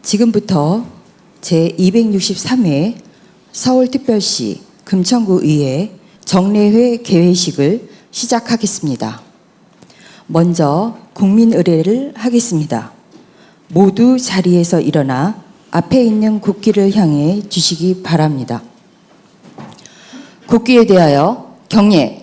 지금부터 제263회 서울특별시 금천구의회 정례회 개회식을 시작하겠습니다. 먼저 국민의례를 하겠습니다. 모두 자리에서 일어나 앞에 있는 국기를 향해 주시기 바랍니다. 국기에 대하여 경례.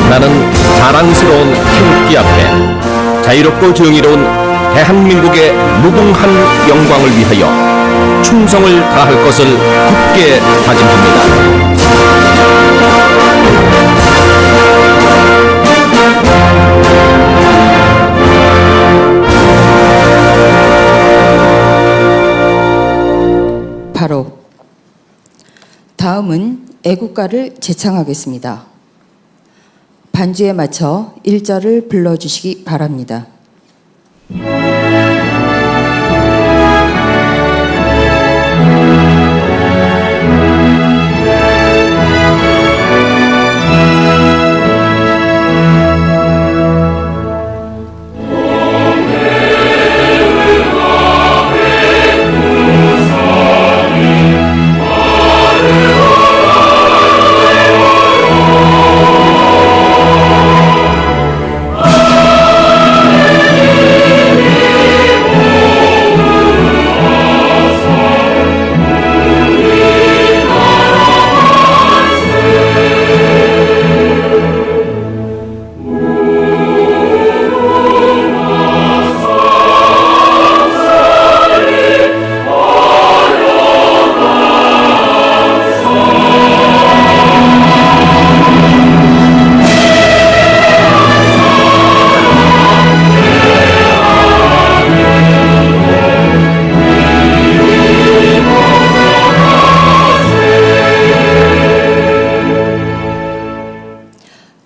나는 자랑스러운 태극기 앞에 자유롭고 정의로운 대한민국의 무궁한 영광을 위하여 충성을 다할 것을 굳게 다짐합니다. 바로 다음은 애국가를 제창하겠습니다. 반주에 맞춰 1절을 불러주시기 바랍니다.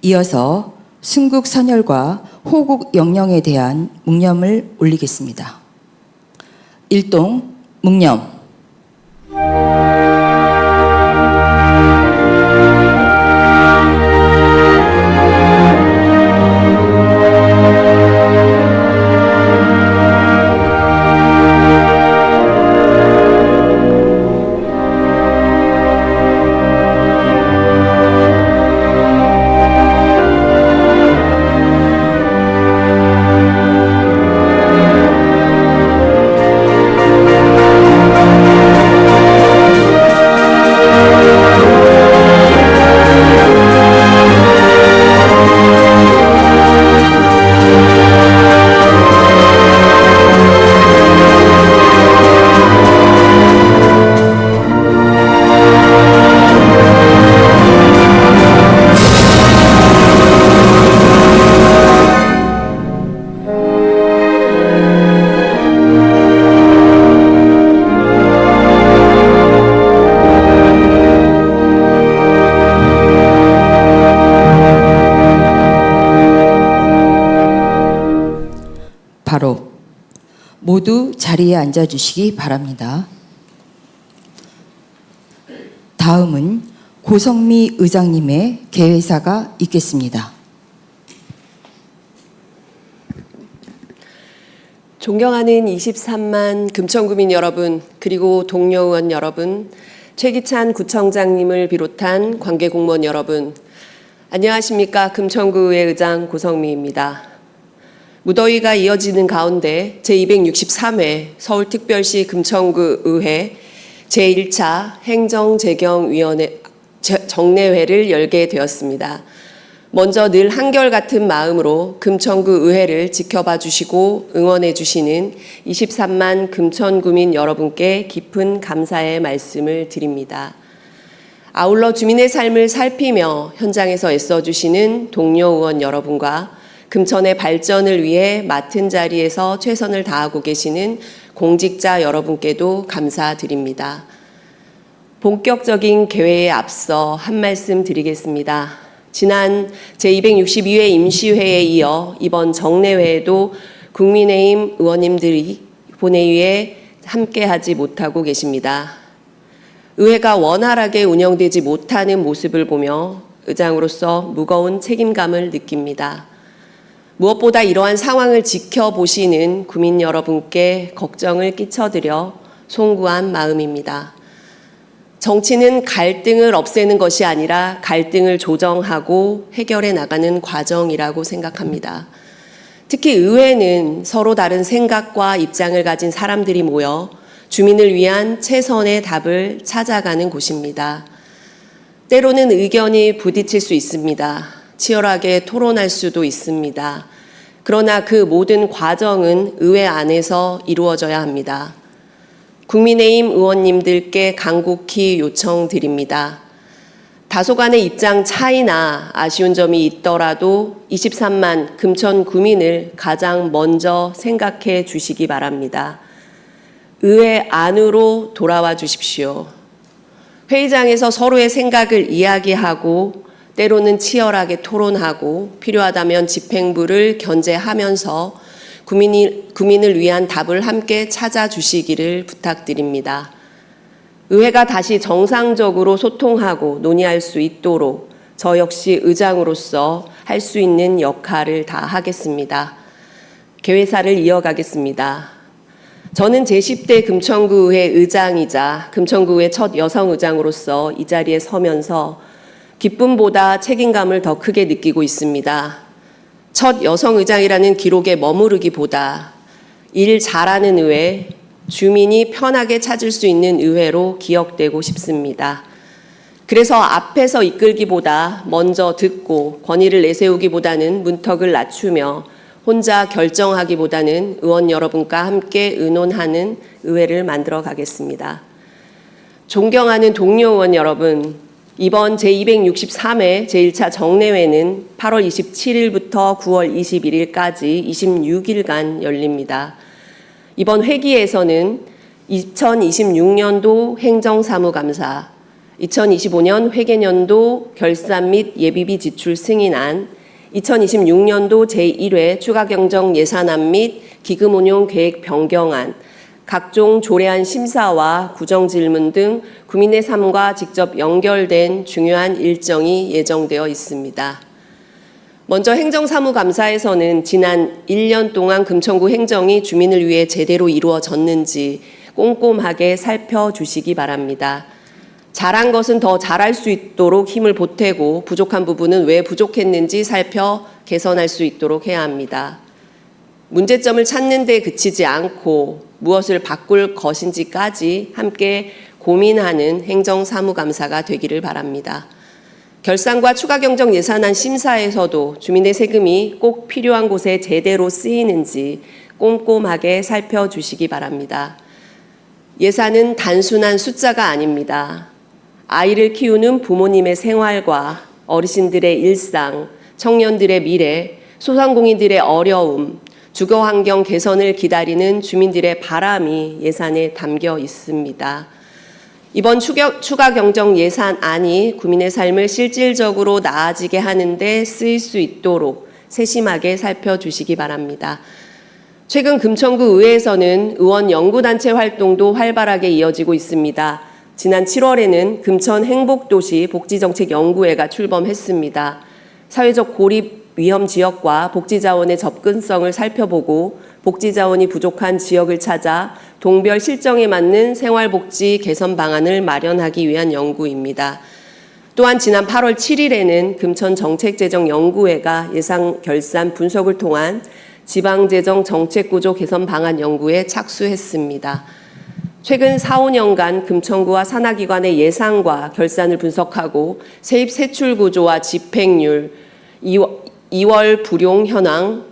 이어서 순국 선열과 호국 영령에 대한 묵념을 올리겠습니다. 일동 묵념. 바로 모두 자리에 앉아주시기 바랍니다. 다음은 고성미 의장님의 개회사가 있겠습니다. 존경하는 23만 금천구민 여러분, 그리고 동료 의원 여러분, 최기찬 구청장님을 비롯한 관계공무원 여러분, 안녕하십니까. 금천구의회 의장 고성미입니다. 무더위가 이어지는 가운데 제263회 서울특별시 금천구의회 제1차 행정재경위원회 정례회를 열게 되었습니다. 먼저 늘 한결같은 마음으로 금천구의회를 지켜봐 주시고 응원해 주시는 23만 금천구민 여러분께 깊은 감사의 말씀을 드립니다. 아울러 주민의 삶을 살피며 현장에서 애써주시는 동료 의원 여러분과 금천의 발전을 위해 맡은 자리에서 최선을 다하고 계시는 공직자 여러분께도 감사드립니다. 본격적인 개회에 앞서 한 말씀 드리겠습니다. 지난 제262회 임시회에 이어 이번 정례회에도 국민의힘 의원님들이 본회의에 함께하지 못하고 계십니다. 의회가 원활하게 운영되지 못하는 모습을 보며 의장으로서 무거운 책임감을 느낍니다. 무엇보다 이러한 상황을 지켜보시는 국민 여러분께 걱정을 끼쳐드려 송구한 마음입니다. 정치는 갈등을 없애는 것이 아니라 갈등을 조정하고 해결해 나가는 과정이라고 생각합니다. 특히 의회는 서로 다른 생각과 입장을 가진 사람들이 모여 주민을 위한 최선의 답을 찾아가는 곳입니다. 때로는 의견이 부딪힐 수 있습니다. 치열하게 토론할 수도 있습니다. 그러나 그 모든 과정은 의회 안에서 이루어져야 합니다. 국민의힘 의원님들께 간곡히 요청드립니다. 다소간의 입장 차이나 아쉬운 점이 있더라도 23만 금천 구민을 가장 먼저 생각해 주시기 바랍니다. 의회 안으로 돌아와 주십시오. 회의장에서 서로의 생각을 이야기하고 때로는 치열하게 토론하고 필요하다면 집행부를 견제하면서 국민을 위한 답을 함께 찾아주시기를 부탁드립니다. 의회가 다시 정상적으로 소통하고 논의할 수 있도록 저 역시 의장으로서 할 수 있는 역할을 다하겠습니다. 개회사를 이어가겠습니다. 저는 제10대 금천구의회 의장이자 금천구의 첫 여성 의장으로서 이 자리에 서면서 기쁨보다 책임감을 더 크게 느끼고 있습니다. 첫 여성 의장이라는 기록에 머무르기보다 일 잘하는 의회, 주민이 편하게 찾을 수 있는 의회로 기억되고 싶습니다. 그래서 앞에서 이끌기보다 먼저 듣고 권위를 내세우기보다는 문턱을 낮추며 혼자 결정하기보다는 의원 여러분과 함께 의논하는 의회를 만들어 가겠습니다. 존경하는 동료 의원 여러분, 이번 제263회 제1차 정례회는 8월 27일부터 9월 21일까지 26일간 열립니다. 이번 회기에서는 2026년도 행정사무감사, 2025년 회계년도 결산 및 예비비 지출 승인안, 2026년도 제1회 추가경정 예산안 및 기금운용 계획 변경안, 각종 조례안 심사와 구정질문 등 국민의 삶과 직접 연결된 중요한 일정이 예정되어 있습니다. 먼저 행정사무감사에서는 지난 1년 동안 금천구 행정이 주민을 위해 제대로 이루어졌는지 꼼꼼하게 살펴주시기 바랍니다. 잘한 것은 더 잘할 수 있도록 힘을 보태고 부족한 부분은 왜 부족했는지 살펴 개선할 수 있도록 해야 합니다. 문제점을 찾는 데 그치지 않고 무엇을 바꿀 것인지까지 함께 고민하는 행정사무감사가 되기를 바랍니다. 결산과 추가경정 예산안 심사에서도 주민의 세금이 꼭 필요한 곳에 제대로 쓰이는지 꼼꼼하게 살펴주시기 바랍니다. 예산은 단순한 숫자가 아닙니다. 아이를 키우는 부모님의 생활과 어르신들의 일상, 청년들의 미래, 소상공인들의 어려움, 주거환경 개선을 기다리는 주민들의 바람이 예산에 담겨 있습니다. 이번 추가경정 예산안이 국민의 삶을 실질적으로 나아지게 하는 데 쓰일 수 있도록 세심하게 살펴주시기 바랍니다. 최근 금천구 의회에서는 의원 연구단체 활동도 활발하게 이어지고 있습니다. 지난 7월에는 금천 행복도시 복지정책연구회가 출범했습니다. 사회적 고립 위험 지역과 복지자원의 접근성을 살펴보고 복지자원이 부족한 지역을 찾아 동별 실정에 맞는 생활복지 개선 방안을 마련하기 위한 연구입니다. 또한 지난 8월 7일에는 금천정책재정연구회가 예산 결산 분석을 통한 지방재정 정책구조 개선 방안 연구에 착수했습니다. 최근 4, 5년간 금천구와 산하기관의 예산과 결산을 분석하고 세입 세출 구조와 집행률, 2월 불용 현황,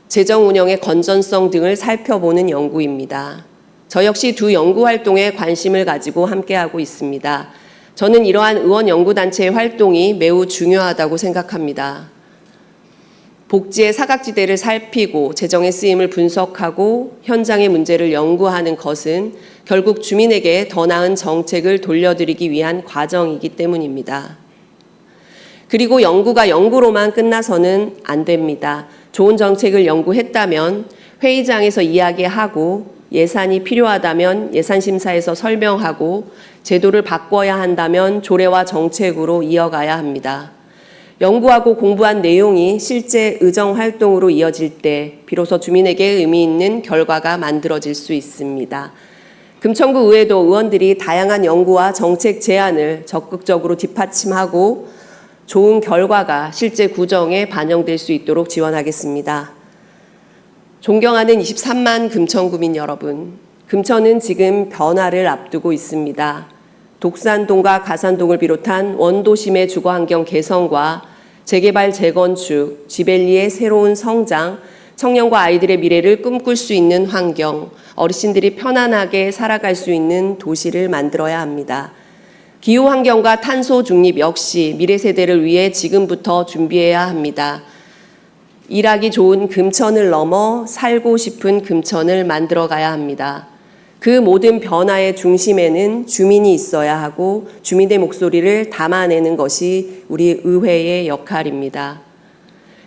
재정 운영의 건전성 등을 살펴보는 연구입니다. 저 역시 두 연구 활동에 관심을 가지고 함께하고 있습니다. 저는 이러한 의원 연구단체의 활동이 매우 중요하다고 생각합니다. 복지의 사각지대를 살피고 재정의 쓰임을 분석하고 현장의 문제를 연구하는 것은 결국 주민에게 더 나은 정책을 돌려드리기 위한 과정이기 때문입니다. 그리고 연구가 연구로만 끝나서는 안 됩니다. 좋은 정책을 연구했다면 회의장에서 이야기하고 예산이 필요하다면 예산심사에서 설명하고 제도를 바꿔야 한다면 조례와 정책으로 이어가야 합니다. 연구하고 공부한 내용이 실제 의정활동으로 이어질 때 비로소 주민에게 의미 있는 결과가 만들어질 수 있습니다. 금천구 의회도 의원들이 다양한 연구와 정책 제안을 적극적으로 뒷받침하고 좋은 결과가 실제 구정에 반영될 수 있도록 지원하겠습니다. 존경하는 23만 금천구민 여러분, 금천은 지금 변화를 앞두고 있습니다. 독산동과 가산동을 비롯한 원도심의 주거환경 개선과 재개발, 재건축, 지벨리의 새로운 성장, 청년과 아이들의 미래를 꿈꿀 수 있는 환경, 어르신들이 편안하게 살아갈 수 있는 도시를 만들어야 합니다. 기후환경과 탄소 중립 역시 미래 세대를 위해 지금부터 준비해야 합니다. 일하기 좋은 금천을 넘어 살고 싶은 금천을 만들어 가야 합니다. 그 모든 변화의 중심에는 주민이 있어야 하고 주민의 목소리를 담아내는 것이 우리 의회의 역할입니다.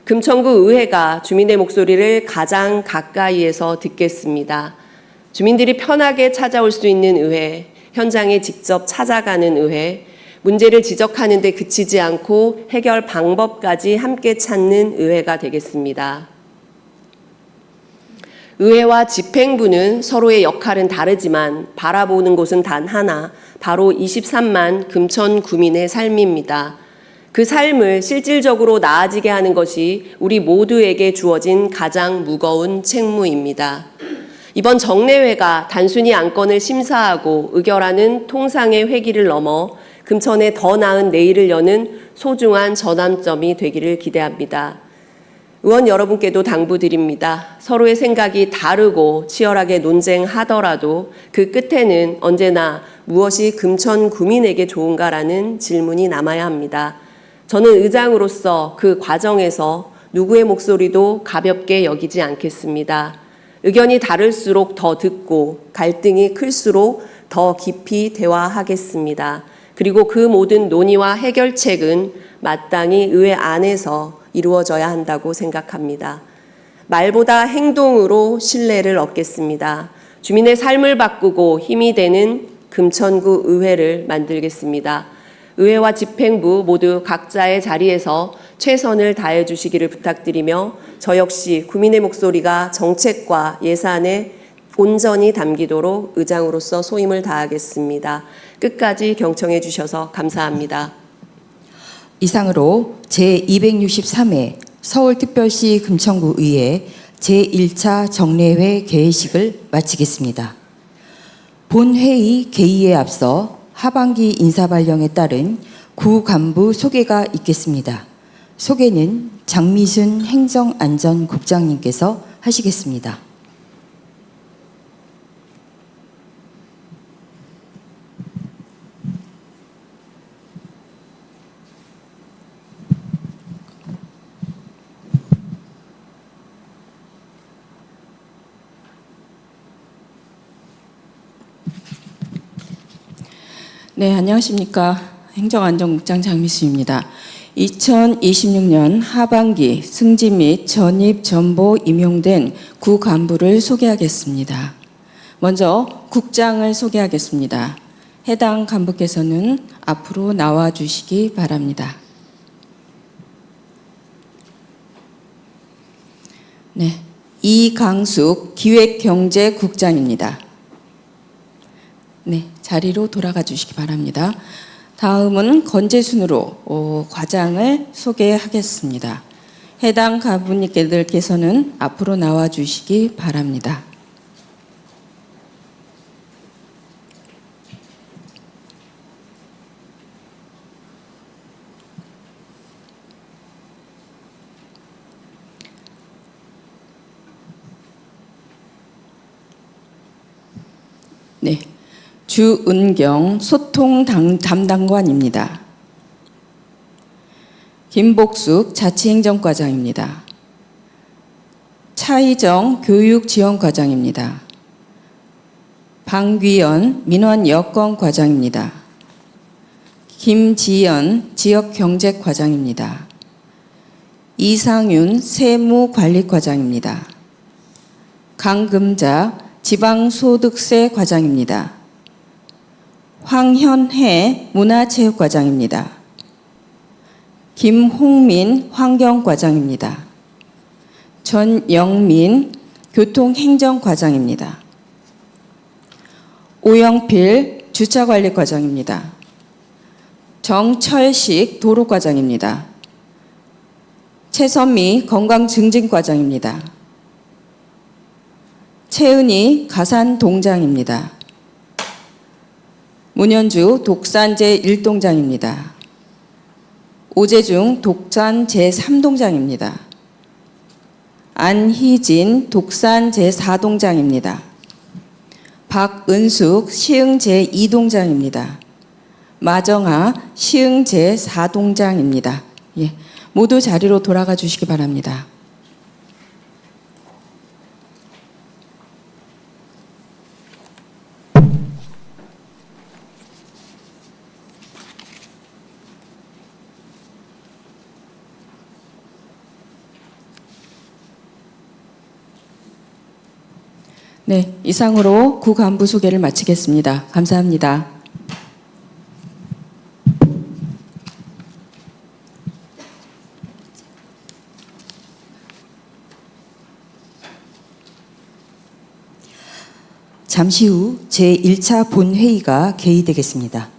금천구 의회가 주민의 목소리를 가장 가까이에서 듣겠습니다. 주민들이 편하게 찾아올 수 있는 의회, 현장에 직접 찾아가는 의회, 문제를 지적하는 데 그치지 않고 해결 방법까지 함께 찾는 의회가 되겠습니다. 의회와 집행부는 서로의 역할은 다르지만 바라보는 곳은 단 하나, 바로 23만 금천 구민의 삶입니다. 그 삶을 실질적으로 나아지게 하는 것이 우리 모두에게 주어진 가장 무거운 책무입니다. 이번 정례회가 단순히 안건을 심사하고 의결하는 통상의 회기를 넘어 금천의 더 나은 내일을 여는 소중한 전환점이 되기를 기대합니다. 의원 여러분께도 당부드립니다. 서로의 생각이 다르고 치열하게 논쟁하더라도 그 끝에는 언제나 무엇이 금천 구민에게 좋은가라는 질문이 남아야 합니다. 저는 의장으로서 그 과정에서 누구의 목소리도 가볍게 여기지 않겠습니다. 의견이 다를수록 더 듣고 갈등이 클수록 더 깊이 대화하겠습니다. 그리고 그 모든 논의와 해결책은 마땅히 의회 안에서 이루어져야 한다고 생각합니다. 말보다 행동으로 신뢰를 얻겠습니다. 주민의 삶을 바꾸고 힘이 되는 금천구 의회를 만들겠습니다. 의회와 집행부 모두 각자의 자리에서 최선을 다해 주시기를 부탁드리며 저 역시 구민의 목소리가 정책과 예산에 온전히 담기도록 의장으로서 소임을 다하겠습니다. 끝까지 경청해 주셔서 감사합니다. 이상으로 제263회 서울특별시 금천구 의회 제1차 정례회 개회식을 마치겠습니다. 본회의 개의에 앞서 하반기 인사발령에 따른 구 간부 소개가 있겠습니다. 소개는 장미순 행정안전국장님께서 하시겠습니다. 네, 안녕하십니까. 행정안전국장 장미수입니다. 2026년 하반기 승진 및 전입 전보 임용된 구 간부를 소개하겠습니다. 먼저 국장을 소개하겠습니다. 해당 간부께서는 앞으로 나와 주시기 바랍니다. 네, 이강숙 기획경제국장입니다. 네, 자리로 돌아가 주시기 바랍니다. 다음은 건재순으로 과장을 소개하겠습니다. 해당 간부님께서는 앞으로 나와 주시기 바랍니다. 네. 주은경 소통 담당관입니다. 김복숙 자치행정과장입니다. 차희정 교육지원과장입니다. 방귀연 민원여건과장입니다. 김지연 지역경제과장입니다. 이상윤 세무관리과장입니다. 강금자 지방소득세과장입니다. 황현혜 문화체육과장입니다. 김홍민 환경과장입니다. 전영민 교통행정과장입니다. 오영필 주차관리과장입니다. 정철식 도로과장입니다. 최선미 건강증진과장입니다. 최은희 가산동장입니다. 문현주 독산 제1동장입니다. 오재중 독산 제3동장입니다. 안희진 독산 제4동장입니다. 박은숙 시흥 제2동장입니다. 마정아 시흥 제4동장입니다. 예, 모두 자리로 돌아가 주시기 바랍니다. 네, 이상으로 구 간부 소개를 마치겠습니다. 감사합니다. 잠시 후 제1차 본회의가 개의되겠습니다.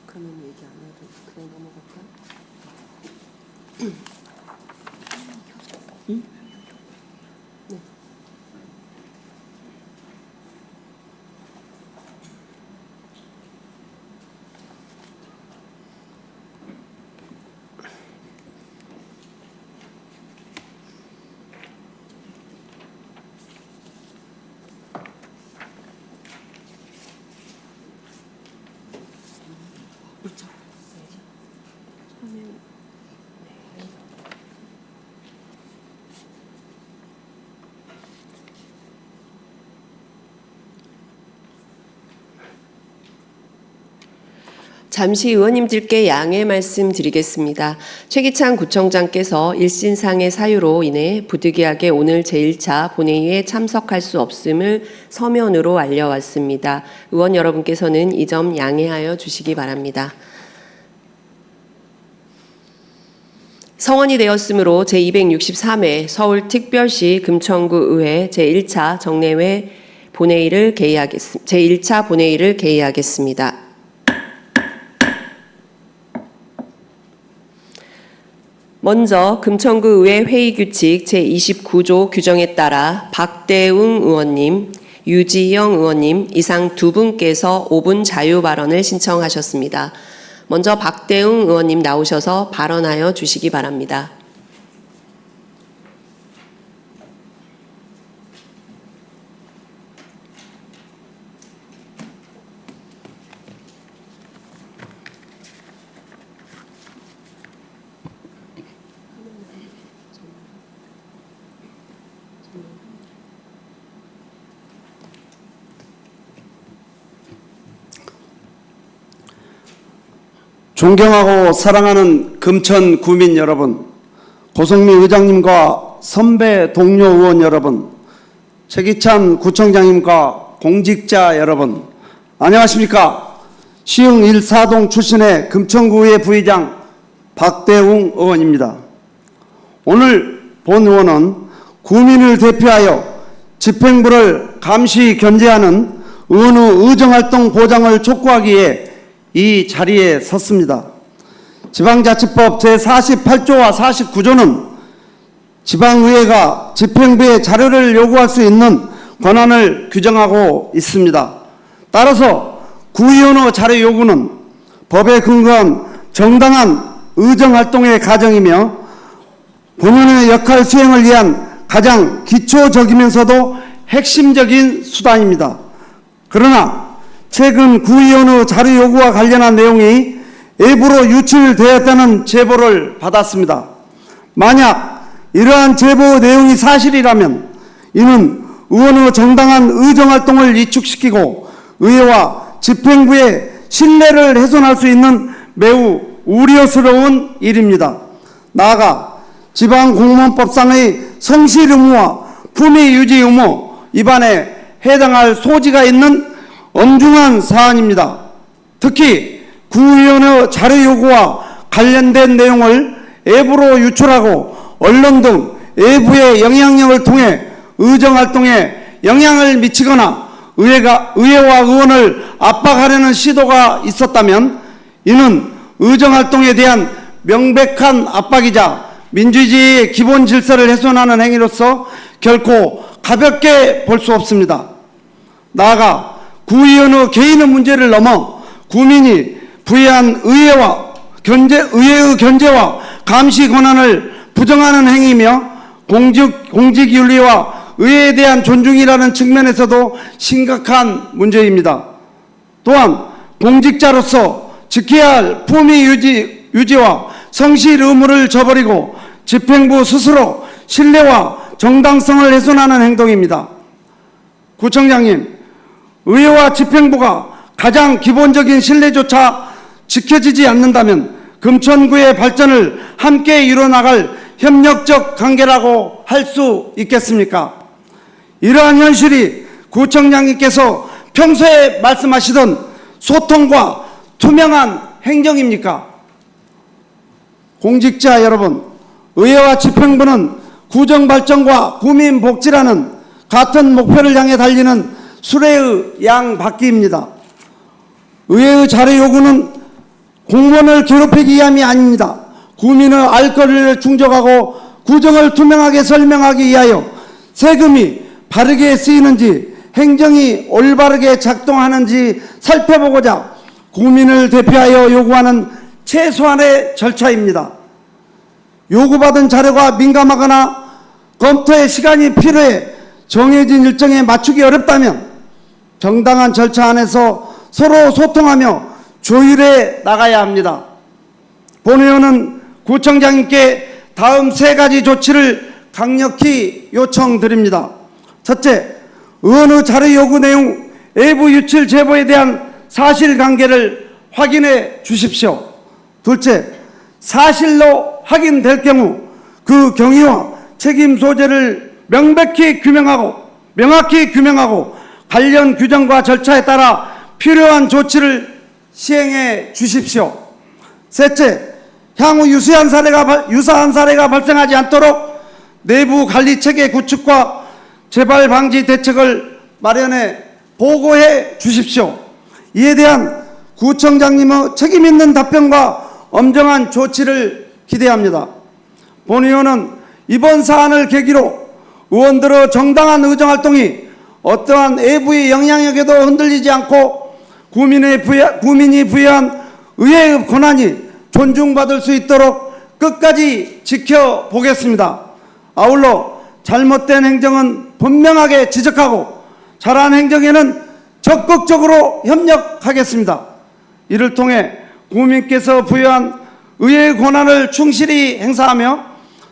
그러면 얘기 안 해도 그냥 넘어갈까? 응? 네. 잠시 의원님들께 양해 말씀드리겠습니다. 최기찬 구청장께서 일신상의 사유로 인해 부득이하게 오늘 제1차 본회의에 참석할 수 없음을 서면으로 알려왔습니다. 의원 여러분께서는 이 점 양해하여 주시기 바랍니다. 성원이 되었으므로 제263회 서울특별시 금천구의회 제1차 정례회 본회의를 제1차 본회의를 개의하겠습니다. 먼저 금천구의회 회의규칙 제29조 규정에 따라 박대웅 의원님, 유지영 의원님 이상 두 분께서 5분 자유 발언을 신청하셨습니다. 먼저 박대웅 의원님 나오셔서 발언하여 주시기 바랍니다. 존경하고 사랑하는 금천 구민 여러분, 고성미 의장님과 선배 동료 의원 여러분, 최기찬 구청장님과 공직자 여러분, 안녕하십니까? 시흥 1사동 출신의 금천구의회 부의장 박대웅 의원입니다. 오늘 본 의원은 구민을 대표하여 집행부를 감시 견제하는 의원의 의정활동 보장을 촉구하기 위해 이 자리에 섰습니다. 지방자치법 제48조와 49조는 지방의회가 집행부에 자료를 요구할 수 있는 권한을 규정하고 있습니다. 따라서 구의원의 자료 요구는 법에 근거한 정당한 의정활동의 과정이며 본연의 역할 수행을 위한 가장 기초적이면서도 핵심적인 수단입니다. 그러나 최근 구의원의 자료 요구와 관련한 내용이 외부로 유출되었다는 제보를 받았습니다. 만약 이러한 제보 내용이 사실이라면 이는 의원의 정당한 의정활동을 위축시키고 의회와 집행부의 신뢰를 훼손할 수 있는 매우 우려스러운 일입니다. 나아가 지방공무원법상의 성실 의무와 품위 유지 의무 위반에 해당할 소지가 있는 엄중한 사안입니다. 특히 구의원의 자료 요구와 관련된 내용을 외부로 유출하고 언론 등 외부의 영향력을 통해 의정활동에 영향을 미치거나 의회와 의원을 압박하려는 시도가 있었다면 이는 의정활동에 대한 명백한 압박이자 민주주의의 기본 질서를 훼손하는 행위로서 결코 가볍게 볼 수 없습니다. 나아가 구의원의 개인의 문제를 넘어 국민이 부여한 의회의 견제와 감시 권한을 부정하는 행위며 공직윤리와 의회에 대한 존중이라는 측면에서도 심각한 문제입니다. 또한 공직자로서 지켜야 할 품위 유지와 성실 의무를 저버리고 집행부 스스로 신뢰와 정당성을 훼손하는 행동입니다. 구청장님, 의회와 집행부가 가장 기본적인 신뢰조차 지켜지지 않는다면 금천구의 발전을 함께 이뤄나갈 협력적 관계라고 할 수 있겠습니까? 이러한 현실이 구청장님께서 평소에 말씀하시던 소통과 투명한 행정입니까? 공직자 여러분, 의회와 집행부는 구정 발전과 국민 복지라는 같은 목표를 향해 달리는 수레의 양바퀴입니다. 의회의 자료 요구는 공무원을 괴롭히기 위함이 아닙니다. 국민의 알 권리를 충족하고 구정을 투명하게 설명하기 위하여 세금이 바르게 쓰이는지 행정이 올바르게 작동하는지 살펴보고자 국민을 대표하여 요구하는 최소한의 절차입니다. 요구받은 자료가 민감하거나 검토에 시간이 필요해 정해진 일정에 맞추기 어렵다면 정당한 절차 안에서 서로 소통하며 조율해 나가야 합니다. 본 의원은 구청장님께 다음 3가지 조치를 강력히 요청드립니다. 첫째, 의원의 자료 요구 내용 외부 유출 제보에 대한 사실관계를 확인해 주십시오. 둘째, 사실로 확인될 경우 그 경위와 책임 소재를 명확히 규명하고 관련 규정과 절차에 따라 필요한 조치를 시행해 주십시오. 셋째, 향후 유사한 사례가 발생하지 않도록 내부 관리 체계 구축과 재발 방지 대책을 마련해 보고해 주십시오. 이에 대한 구청장님의 책임 있는 답변과 엄정한 조치를 기대합니다. 본 의원은 이번 사안을 계기로 의원들의 정당한 의정활동이 어떠한 외부의 영향력에도 흔들리지 않고 국민이 부여한 의회의 권한이 존중받을 수 있도록 끝까지 지켜보겠습니다. 아울러 잘못된 행정은 분명하게 지적하고 잘한 행정에는 적극적으로 협력하겠습니다. 이를 통해 국민께서 부여한 의회의 권한을 충실히 행사하며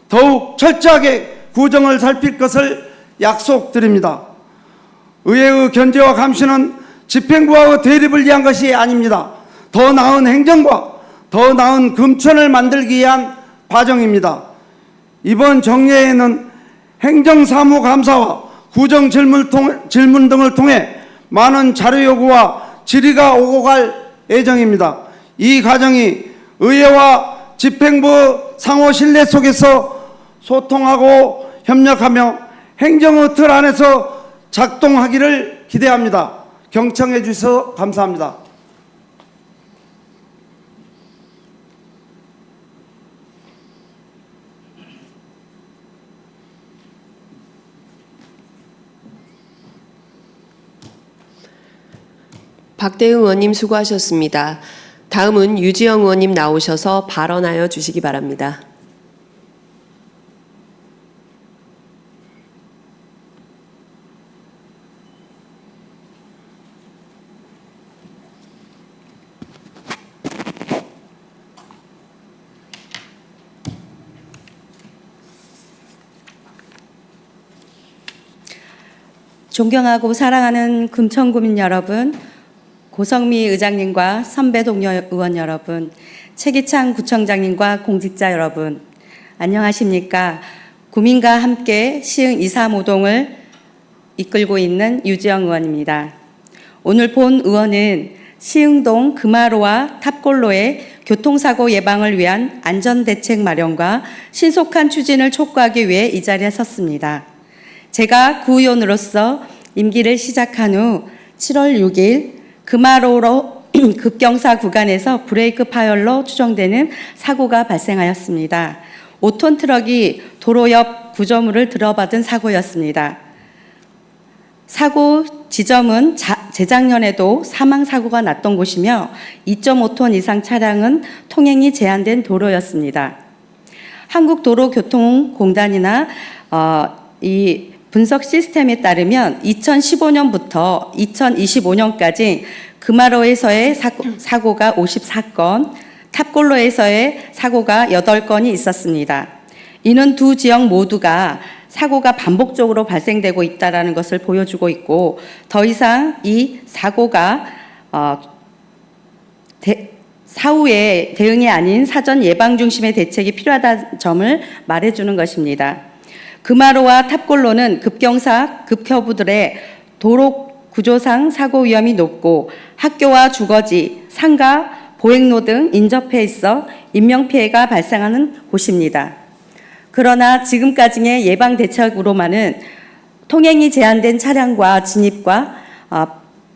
더욱 철저하게 구정을 살필 것을 약속드립니다. 의회의 견제와 감시는 집행부와의 대립을 위한 것이 아닙니다. 더 나은 행정과 더 나은 금천을 만들기 위한 과정입니다. 이번 정례에는 행정사무감사와 구정 질문 등을 통해 많은 자료 요구와 질의가 오고 갈 예정입니다. 이 과정이 의회와 집행부 상호 신뢰 속에서 소통하고 협력하며 행정의 틀 안에서 작동하기를 기대합니다. 경청해 주셔서 감사합니다. 박대응 의원님 수고하셨습니다. 다음은 유지영 의원님 나오셔서 발언하여 주시기 바랍니다. 존경하고 사랑하는 금천구민 여러분, 고성미 의장님과 선배 동료 의원 여러분, 최기창 구청장님과 공직자 여러분, 안녕하십니까. 구민과 함께 시흥 2.3 이끌고 있는 유지영 의원입니다. 오늘 본 의원은 시흥동 금화로와 탑골로의 교통사고 예방을 위한 안전대책 마련과 신속한 추진을 촉구하기 위해 이 자리에 섰습니다. 제가 구의원으로서 임기를 시작한 후 7월 6일 금화로로 급경사 구간에서 브레이크 파열로 추정되는 사고가 발생하였습니다. 5톤 트럭이 도로 옆 구조물을 들어받은 사고였습니다. 사고 지점은 재작년에도 사망사고가 났던 곳이며 2.5톤 이상 차량은 통행이 제한된 도로였습니다. 한국도로교통공단이나 이 분석 시스템에 따르면 2015년부터 2025년까지 금화로에서의 사고가 54건, 탑골로에서의 사고가 8건이 있었습니다. 이는 두 지역 모두가 사고가 반복적으로 발생되고 있다는 것을 보여주고 있고, 더 이상 이 사고가 사후에 대응이 아닌 사전 예방 중심의 대책이 필요하다는 점을 말해주는 것입니다. 금화로와 탑골로는 급경사, 급커브들의 도로 구조상 사고 위험이 높고 학교와 주거지, 상가, 보행로 등 인접해 있어 인명피해가 발생하는 곳입니다. 그러나 지금까지의 예방 대책으로만은 통행이 제한된 차량과 진입과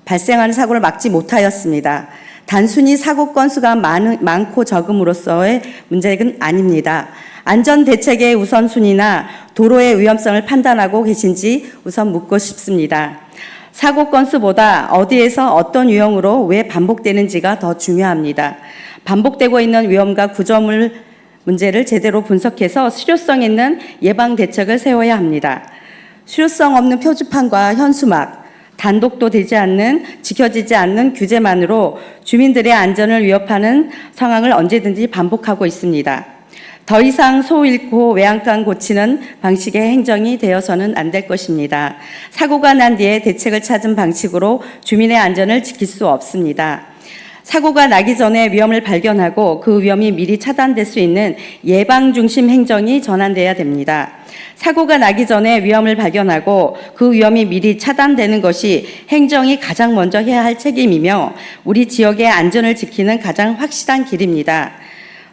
발생하는 사고를 막지 못하였습니다. 단순히 사고 건수가 많고 적음으로서의 문제는 아닙니다. 안전대책의 우선순위나 도로의 위험성을 판단하고 계신지 우선 묻고 싶습니다. 사고 건수보다 어디에서 어떤 유형으로 왜 반복되는지가 더 중요합니다. 반복되고 있는 위험과 구조물 문제를 제대로 분석해서 실효성 있는 예방 대책을 세워야 합니다. 실효성 없는 표지판과 현수막, 단독도 되지 않는, 지켜지지 않는 규제만으로 주민들의 안전을 위협하는 상황을 언제든지 반복하고 있습니다. 더 이상 소 잃고 외양간 고치는 방식의 행정이 되어서는 안 될 것입니다. 사고가 난 뒤에 대책을 찾은 방식으로 주민의 안전을 지킬 수 없습니다. 사고가 나기 전에 위험을 발견하고 그 위험이 미리 차단될 수 있는 예방 중심 행정이 전환돼야 됩니다. 사고가 나기 전에 위험을 발견하고 그 위험이 미리 차단되는 것이 행정이 가장 먼저 해야 할 책임이며 우리 지역의 안전을 지키는 가장 확실한 길입니다.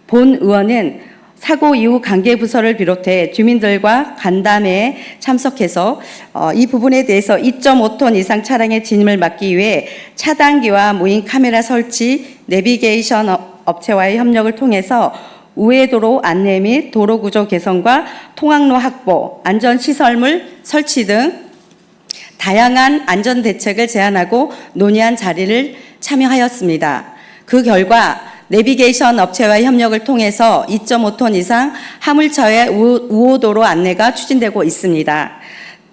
본 의원은 사고 이후 관계부서를 비롯해 주민들과 간담회에 참석해서 이 부분에 대해서 2.5톤 이상 차량의 진입을 막기 위해 차단기와 무인 카메라 설치, 내비게이션 업체와의 협력을 통해서 우회도로 안내 및 도로구조 개선과 통학로 확보, 안전시설물 설치 등 다양한 안전대책을 제안하고 논의한 자리를 참여하였습니다. 그 결과 내비게이션 업체와의 협력을 통해서 2.5톤 이상 화물차의 우호도로 안내가 추진되고 있습니다.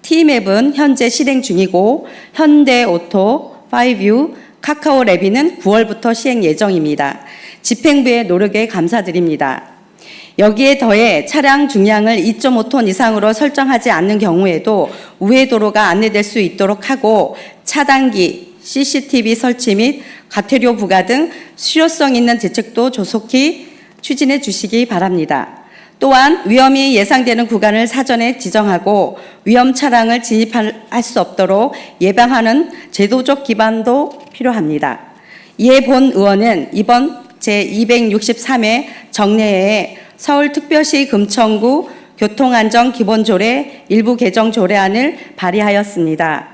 T맵은 현재 실행 중이고 현대오토, 5U, 카카오랩이는 9월부터 시행 예정입니다. 집행부의 노력에 감사드립니다. 여기에 더해 차량 중량을 2.5톤 이상으로 설정하지 않는 경우에도 우회도로가 안내될 수 있도록 하고 차단기, CCTV 설치 및 과태료 부과 등 실효성 있는 대책도 조속히 추진해 주시기 바랍니다. 또한 위험이 예상되는 구간을 사전에 지정하고 위험 차량을 진입할 수 없도록 예방하는 제도적 기반도 필요합니다. 이에 본 의원은 이번 제263회 정례회에 서울특별시 금천구 교통안전 기본조례 일부 개정 조례안을 발의하였습니다.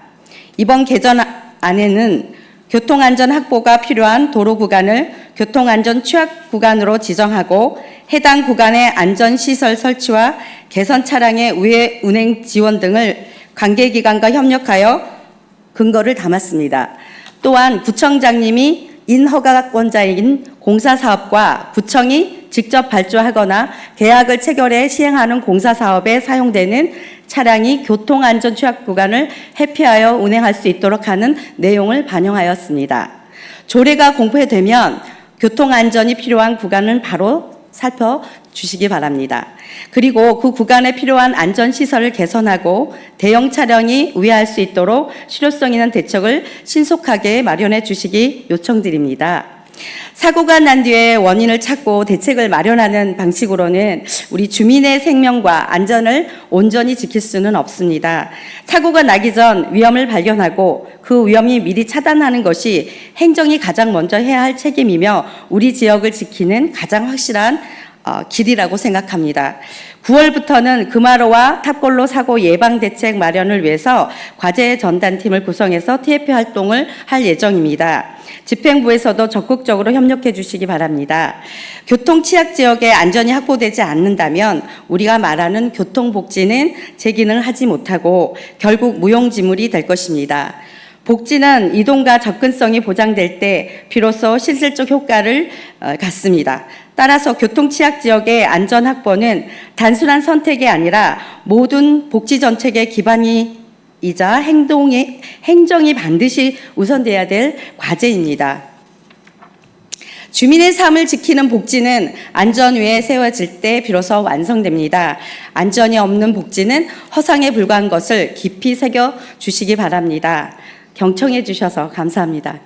이번 개정안에는 교통안전 확보가 필요한 도로 구간을 교통안전 취약 구간으로 지정하고 해당 구간의 안전시설 설치와 개선 차량의 우회 운행 지원 등을 관계기관과 협력하여 근거를 담았습니다. 또한 구청장님이 인허가권자인 공사사업과 구청이 직접 발주하거나 계약을 체결해 시행하는 공사사업에 사용되는 차량이 교통안전 취약 구간을 회피하여 운행할 수 있도록 하는 내용을 반영하였습니다. 조례가 공포되면 교통안전이 필요한 구간은 바로 살펴주시기 바랍니다. 그리고 그 구간에 필요한 안전시설을 개선하고 대형 차량이 우회할 수 있도록 실효성 있는 대책을 신속하게 마련해 주시기 요청드립니다. 사고가 난 뒤에 원인을 찾고 대책을 마련하는 방식으로는 우리 주민의 생명과 안전을 온전히 지킬 수는 없습니다. 사고가 나기 전 위험을 발견하고 그 위험이 미리 차단하는 것이 행정이 가장 먼저 해야 할 책임이며 우리 지역을 지키는 가장 확실한 길이라고 생각합니다. 9월부터는 금화로와 탑골로 사고 예방 대책 마련을 위해서 과제 전담팀을 구성해서 TF 활동을 할 예정입니다. 집행부에서도 적극적으로 협력해 주시기 바랍니다. 교통 취약 지역에 안전이 확보되지 않는다면 우리가 말하는 교통복지는 제 기능을 하지 못하고 결국 무용지물이 될 것입니다. 복지는 이동과 접근성이 보장될 때 비로소 실질적 효과를 갖습니다. 따라서 교통 취약 지역의 안전 확보는 단순한 선택이 아니라 모든 복지 정책의 기반이자 행정이 반드시 우선돼야 될 과제입니다. 주민의 삶을 지키는 복지는 안전 위에 세워질 때 비로소 완성됩니다. 안전이 없는 복지는 허상에 불과한 것을 깊이 새겨 주시기 바랍니다. 경청해 주셔서 감사합니다.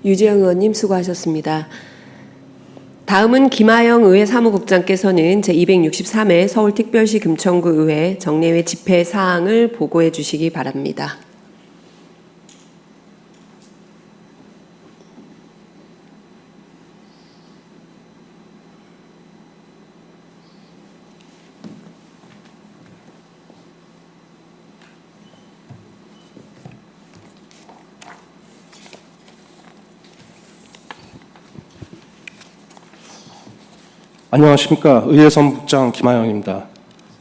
유재영 의원님 수고하셨습니다. 다음은 김하영 의회 사무국장께서는 제263회 서울특별시 금천구 의회 정례회 집회 사항을 보고해 주시기 바랍니다. 안녕하십니까. 의회 사무국장 김하영입니다.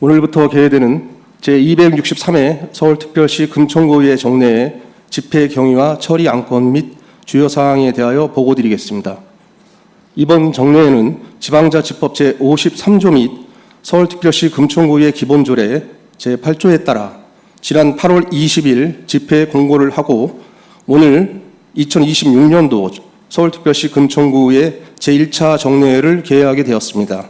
오늘부터 개회되는 제263회 서울특별시 금천구의회 정례회 집회 경위와 처리 안건 및 주요 사항에 대하여 보고드리겠습니다. 이번 정례회는 지방자치법 제53조 및 서울특별시 금천구의회 기본조례 제8조에 따라 지난 8월 20일 집회 공고를 하고 오늘 2026년도 서울특별시 금천구의회 제1차 정례회를 개회하게 되었습니다.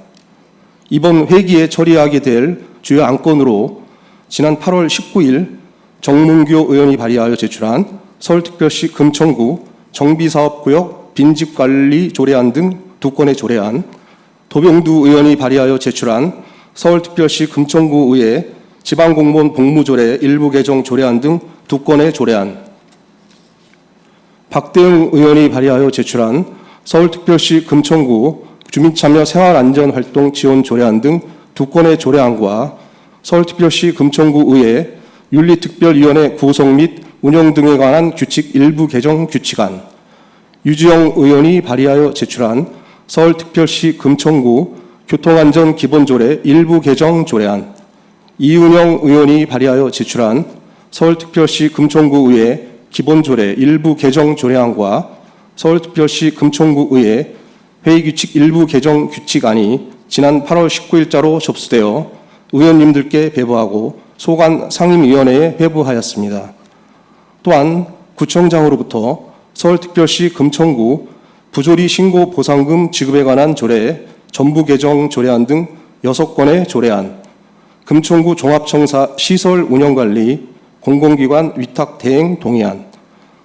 이번 회기에 처리하게 될 주요 안건으로 지난 8월 19일 정문교 의원이 발의하여 제출한 서울특별시 금천구 정비사업구역 빈집관리 조례안 등 2건의 조례안, 도병두 의원이 발의하여 제출한 서울특별시 금천구의회 지방공무원 복무조례 일부 개정 조례안 등 2건의 조례안, 박대응 의원이 발의하여 제출한 서울특별시 금천구 주민참여 생활안전활동 지원 조례안 등 2건의 조례안과 서울특별시 금천구의회 윤리특별위원회 구성 및 운영 등에 관한 규칙 일부 개정 규칙안, 유지영 의원이 발의하여 제출한 서울특별시 금천구 교통안전기본조례 일부 개정 조례안, 이은영 의원이 발의하여 제출한 서울특별시 금천구의회 기본조례 일부 개정 조례안과 서울특별시 금천구의회 회의규칙 일부 개정 규칙안이 지난 8월 19일자로 접수되어 의원님들께 배부하고 소관 상임위원회에 회부하였습니다. 또한 구청장으로부터 서울특별시 금천구 부조리 신고 보상금 지급에 관한 조례 전부 개정 조례안 등 6건의 조례안, 금천구 종합청사 시설 운영관리 공공기관 위탁 대행 동의안,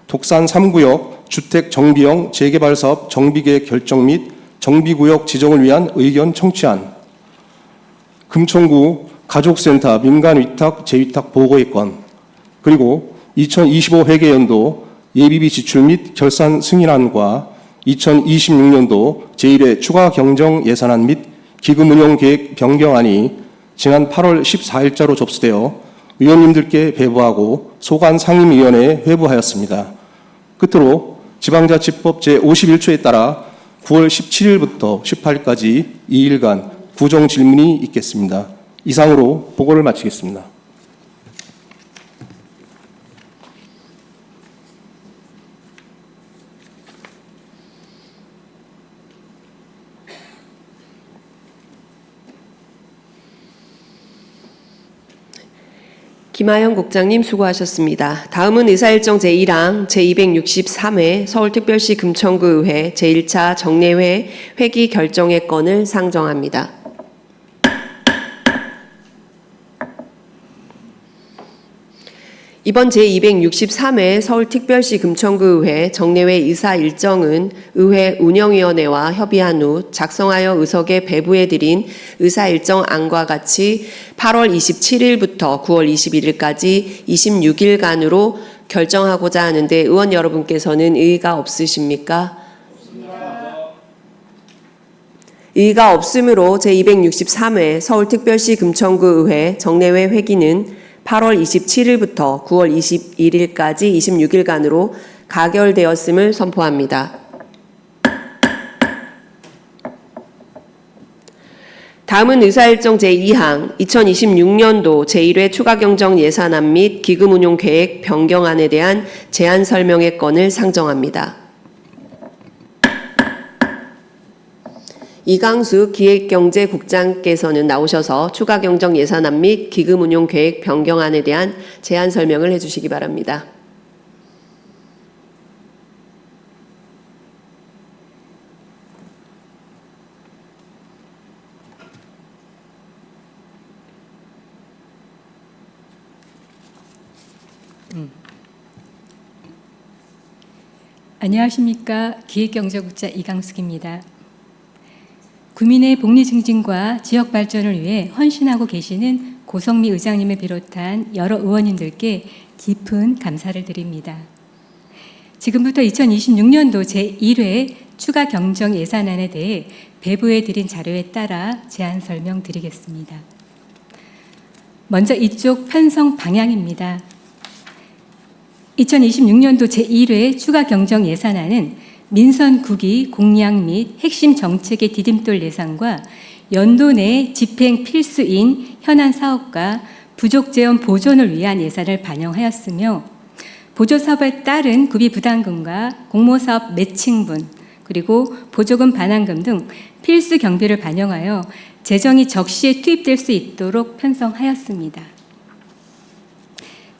독산 3구역 주택 정비형 재개발 사업 정비계획 결정 및 정비구역 지정을 위한 의견 청취안, 금천구 가족센터 민간 위탁 재위탁 보고의 건, 그리고 2025 회계연도 예비비 지출 및 결산 승인안과 2026년도 제1회 추가 경정 예산안 및 기금 운영 계획 변경안이 지난 8월 14일자로 접수되어 의원님들께 배부하고 소관 상임위원회에 회부하였습니다. 끝으로 지방자치법 제51조에 따라 9월 17일부터 18일까지 2일간 구정 질문이 있겠습니다. 이상으로 보고를 마치겠습니다. 김하영 국장님 수고하셨습니다. 다음은 의사일정 제1항 제263회 서울특별시 금천구 의회 제1차 정례회 회기 결정의 건을 상정합니다. 이번 제263회 서울특별시 금천구의회 정례회 의사 일정은 의회 운영위원회와 협의한 후 작성하여 의석에 배부해드린 의사 일정안과 같이 8월 27일부터 9월 21일까지 26일간으로 결정하고자 하는데 의원 여러분께서는 의의가 없으십니까? 의의가 없으므로 제263회 서울특별시 금천구의회 정례회 회기는 8월 27일부터 9월 21일까지 26일간으로 가결되었음을 선포합니다. 다음은 의사일정 제2항 2026년도 제1회 추가경정 예산안 및 기금운용계획 변경안에 대한 제안 설명의 건을 상정합니다. 이강수 기획경제국장께서는 나오셔서 추가경정 예산안 및 기금운용계획 변경안에 대한 제안 설명을 해주시기 바랍니다. 안녕하십니까. 기획경제국장 이강숙입니다. 구민의 복리 증진과 지역 발전을 위해 헌신하고 계시는 고성미 의장님을 비롯한 여러 의원님들께 깊은 감사를 드립니다. 지금부터 2026년도 제1회 추가 경정 예산안에 대해 배부해 드린 자료에 따라 제안 설명드리겠습니다. 먼저 이쪽 편성 방향입니다. 2026년도 제1회 추가 경정 예산안은 민선 9기 공약 및 핵심 정책의 디딤돌 예산과 연도 내 집행 필수인 현안 사업과 부족 재원 보존을 위한 예산을 반영하였으며 보조 사업에 따른 구비 부담금과 공모사업 매칭분 그리고 보조금 반환금 등 필수 경비를 반영하여 재정이 적시에 투입될 수 있도록 편성하였습니다.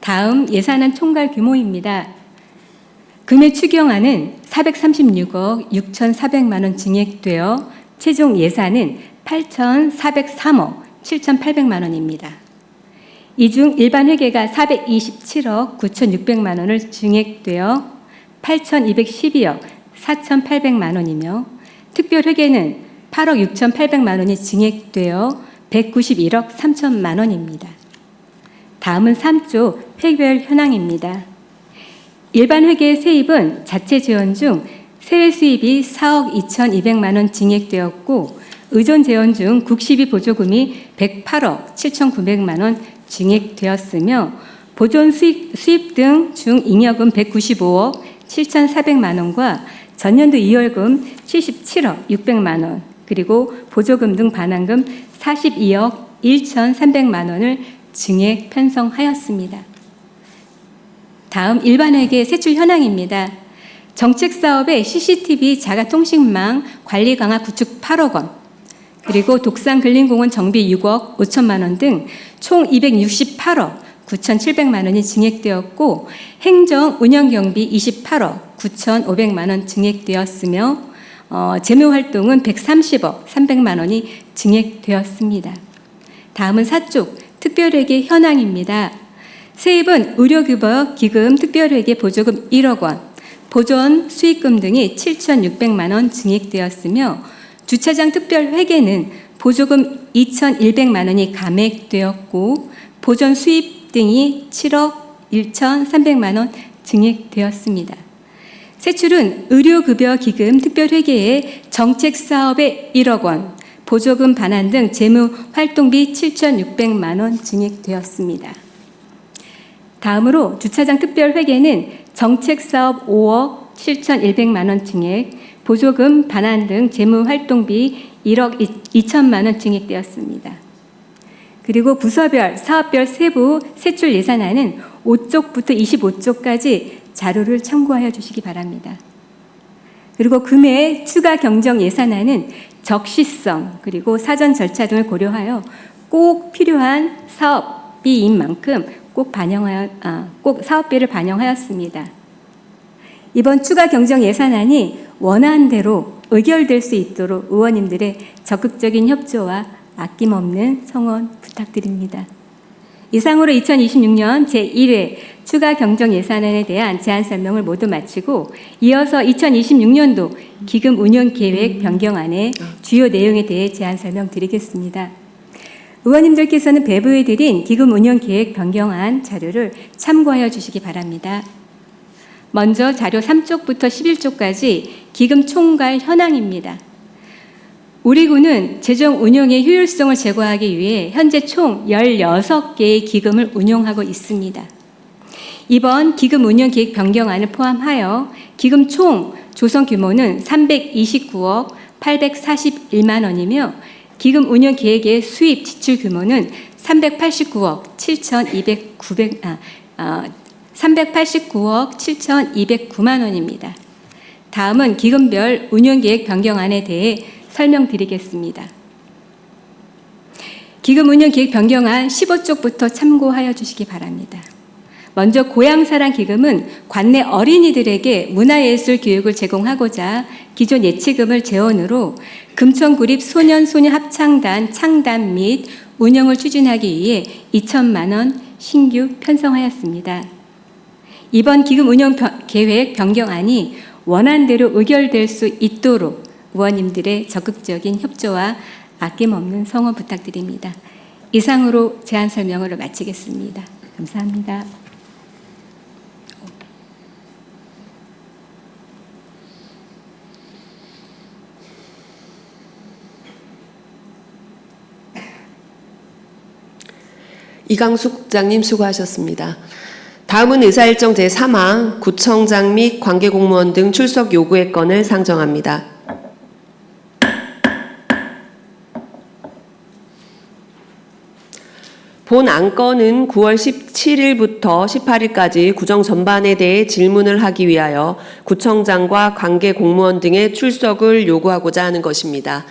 다음 예산안 총괄 규모입니다. 금액 추경안은 436억 6,400만 원 증액되어 최종 예산은 8,403억 7,800만 원입니다. 이 중 일반 회계가 427억 9,600만 원을 증액되어 8,212억 4,800만 원이며 특별 회계는 8억 6,800만 원이 증액되어 191억 3천만 원입니다. 다음은 3조 회계별 현황입니다. 일반 회계 세입은 자체 재원 중 세외 수입이 4억 2,200만 원 증액되었고 의존 재원 중 국시비 보조금이 108억 7,900만 원 증액되었으며 보존 수입 등 중 잉여금 195억 7,400만 원과 전년도 이월금 77억 600만 원 그리고 보조금 등 반환금 42억 1,300만 원을 증액 편성하였습니다. 다음 일반회계 세출 현황입니다. 정책사업의 CCTV 자가통신망 관리 강화 구축 8억 원, 그리고 독산근린공원 정비 6억 5천만 원 등 총 268억 9,700만 원이 증액되었고 행정 운영경비 28억 9,500만 원 증액되었으며 재무활동은 130억 300만 원이 증액되었습니다. 다음은 4쪽 특별회계 현황입니다. 세입은 의료급여 기금 특별회계 보조금 1억 원, 보존 수익금 등이 7,600만 원 증액되었으며 주차장 특별회계는 보조금 2,100만 원이 감액되었고 보존 수입 등이 7억 1,300만 원 증액되었습니다. 세출은 의료급여 기금 특별회계에 정책사업에 1억 원, 보조금 반환 등 재무활동비 7,600만 원 증액되었습니다. 다음으로 주차장 특별회계는 정책사업 5억 7,100만 원 증액, 보조금 반환 등 재무활동비 1억 2천만 원 증액되었습니다. 그리고 부서별, 사업별 세부 세출 예산안은 5쪽부터 25쪽까지 자료를 참고하여 주시기 바랍니다. 그리고 금해 추가 경정 예산안은 적시성 그리고 사전 절차 등을 고려하여 꼭 필요한 사업 사업비인 만큼 꼭 사업비를 반영하였습니다. 이번 추가 경정 예산안이 원하는 대로 의결될 수 있도록 의원님들의 적극적인 협조와 아낌없는 성원 부탁드립니다. 이상으로 2026년 제1회 추가 경정 예산안에 대한 제안 설명을 모두 마치고 이어서 2026년도 기금 운영 계획 변경안의 주요 내용에 대해 제안 설명드리겠습니다. 의원님들께서는 배부해드린 기금 운영 계획 변경안 자료를 참고하여 주시기 바랍니다. 먼저 자료 3쪽부터 11쪽까지 기금 총괄 현황입니다. 우리 군은 재정 운용의 효율성을 제고하기 위해 현재 총 16개의 기금을 운용하고 있습니다. 이번 기금 운영 계획 변경안을 포함하여 기금 총 조성 규모는 329억 841만 원이며 기금 운영 계획의 수입 지출 규모는 389억 7,209만 원입니다. 다음은 기금별 운영 계획 변경안에 대해 설명드리겠습니다. 기금 운영 계획 변경안 15쪽부터 참고하여 주시기 바랍니다. 먼저 고향사랑 기금은 관내 어린이들에게 문화예술 교육을 제공하고자 기존 예치금을 재원으로 금천구립 소년소녀 합창단 창단 및 운영을 추진하기 위해 2천만 원 신규 편성하였습니다. 이번 기금 운영 계획 변경안이 원안대로 의결될 수 있도록 의원님들의 적극적인 협조와 아낌없는 성원 부탁드립니다. 이상으로 제안 설명을 마치겠습니다. 감사합니다. 이강숙 국장님 수고하셨습니다. 다음은 의사일정 제3항 구청장 및 관계공무원 등 출석 요구의 건을 상정합니다. 본 안건은 9월 17일부터 18일까지 구정 전반에 대해 질문을 하기 위하여 구청장과 관계공무원 등의 출석을 요구하고자 하는 것입니다.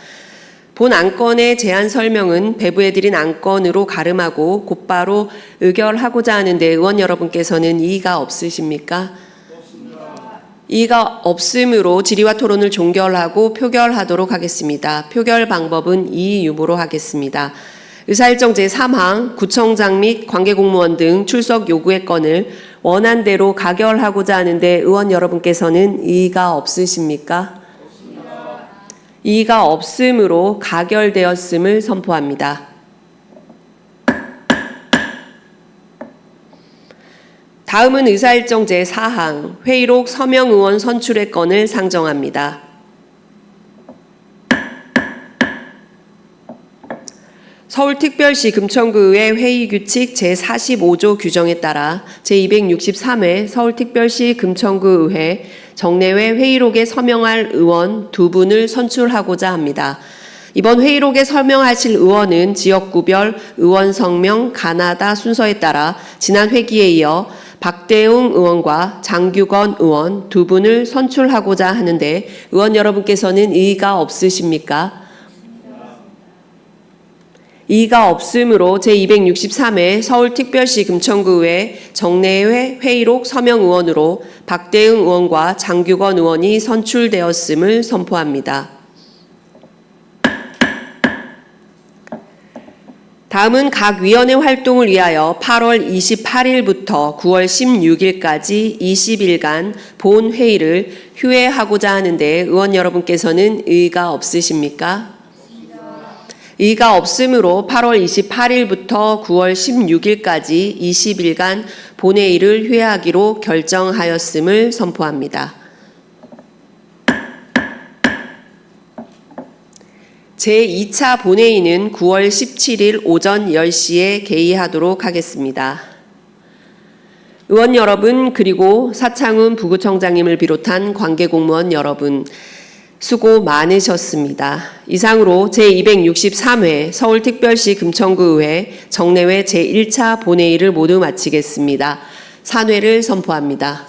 본 안건의 제안 설명은 배부해드린 안건으로 가름하고 곧바로 의결하고자 하는데 의원 여러분께서는 이의가 없으십니까? 이의가 없으므로 질의와 토론을 종결하고 표결하도록 하겠습니다. 표결 방법은 이의 유무로 하겠습니다. 의사일정 제3항 구청장 및 관계공무원 등 출석 요구의 건을 원안대로 가결하고자 하는데 의원 여러분께서는 이의가 없으십니까? 이의가 없으므로 가결되었음을 선포합니다. 다음은 의사일정 제4항 회의록 서명 의원 선출의 건을 상정합니다. 서울특별시 금천구의회 회의규칙 제45조 규정에 따라 제263회 서울특별시 금천구의회 정례회 회의록에 서명할 의원 2분을 선출하고자 합니다. 이번 회의록에 서명하실 의원은 지역구별 의원 성명 가나다 순서에 따라 지난 회기에 이어 박대웅 의원과 장규건 의원 2분을 선출하고자 하는데 의원 여러분께서는 이의가 없으십니까? 이의가 없으므로 제263회 서울특별시 금천구의회 정례회 회의록 서명 의원으로 박대웅 의원과 장규건 의원이 선출되었음을 선포합니다. 다음은 각 위원회 활동을 위하여 8월 28일부터 9월 16일까지 20일간 본 회의를 휴회하고자 하는데 의원 여러분께서는 이의가 없으십니까? 이의가 없으므로 8월 28일부터 9월 16일까지 20일간 본회의를 휴회하기로 결정하였음을 선포합니다. 제2차 본회의는 9월 17일 오전 10시에 개의하도록 하겠습니다. 의원 여러분 그리고 사창훈 부구청장님을 비롯한 관계공무원 여러분 수고 많으셨습니다. 이상으로 제263회 서울특별시 금천구의회 정례회 제1차 본회의를 모두 마치겠습니다. 산회를 선포합니다.